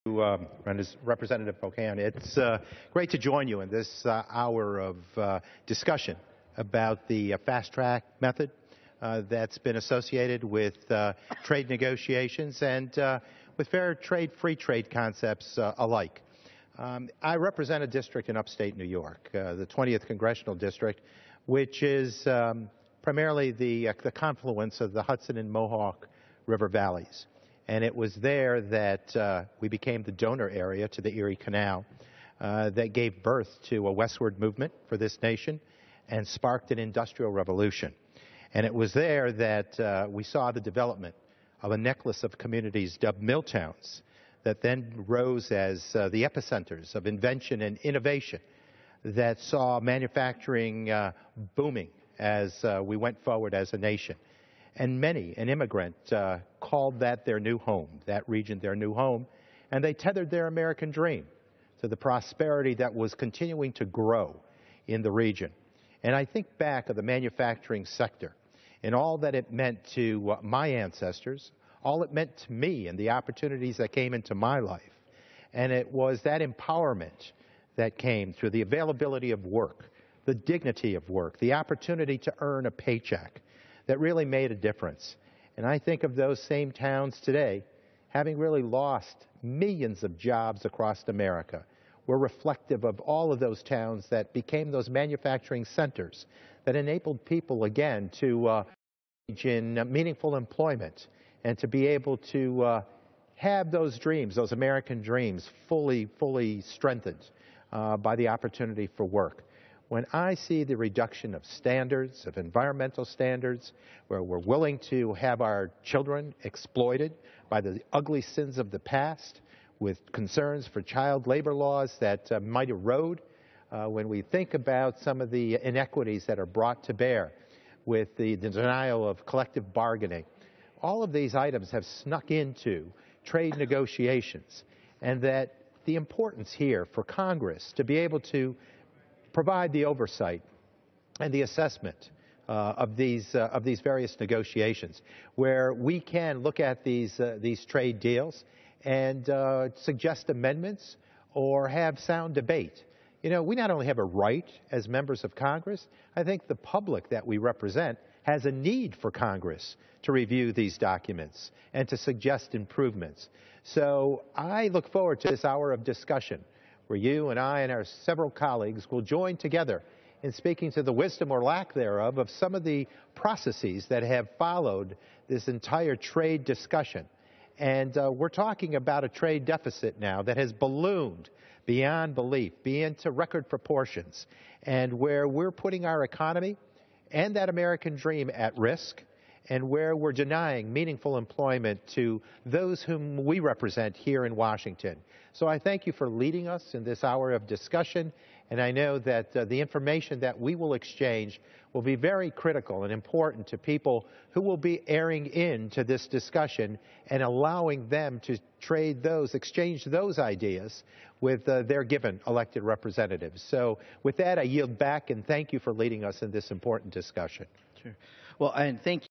Representative Pocan. It's great to join you in this hour of discussion about the fast track method that's been associated with trade negotiations and with fair trade, free trade concepts alike. I represent a district in upstate New York, the 20th Congressional District, which is primarily the confluence of the Hudson and Mohawk River valleys. And it was there that we became the donor area to the Erie Canal that gave birth to a westward movement for this nation and sparked an industrial revolution. And it was there that we saw the development of a necklace of communities dubbed mill towns that then rose as the epicenters of invention and innovation that saw manufacturing booming as we went forward as a nation. And many, an immigrant, called that their new home, that region their new home, and they tethered their American dream to the prosperity that was continuing to grow in the region. And I think back of the manufacturing sector and all that it meant to my ancestors, all it meant to me and the opportunities that came into my life. And it was that empowerment that came through the availability of work, the dignity of work, the opportunity to earn a paycheck, that really made a difference. And I think of those same towns today having really lost millions of jobs across America. We're reflective of all of those towns that became those manufacturing centers that enabled people again to engage in meaningful employment and to be able to have those dreams, those American dreams, fully strengthened by the opportunity for work. When I see the reduction of standards, of environmental standards, where we're willing to have our children exploited by the ugly sins of the past, with concerns for child labor laws that might erode, when we think about some of the inequities that are brought to bear with the denial of collective bargaining, all of these items have snuck into trade negotiations, and that the importance here for Congress to be able to provide the oversight and the assessment of these various negotiations, where we can look at these trade deals and suggest amendments or have sound debate. You know, we not only have a right as members of Congress, I think the public that we represent has a need for Congress to review these documents and to suggest improvements. So I look forward to this hour of discussion, where you and I and our several colleagues will join together in speaking to the wisdom or lack thereof of some of the processes that have followed this entire trade discussion. And we're talking about a trade deficit now that has ballooned beyond belief, beyond to record proportions, and where we're putting our economy and that American dream at risk, and where we're denying meaningful employment to those whom we represent here in Washington. So I thank you for leading us in this hour of discussion, and I know that the information that we will exchange will be very critical and important to people who will be airing into this discussion and allowing them to exchange those ideas with their given elected representatives. So with that, I yield back and thank you for leading us in this important discussion. Sure. Well, and thank you.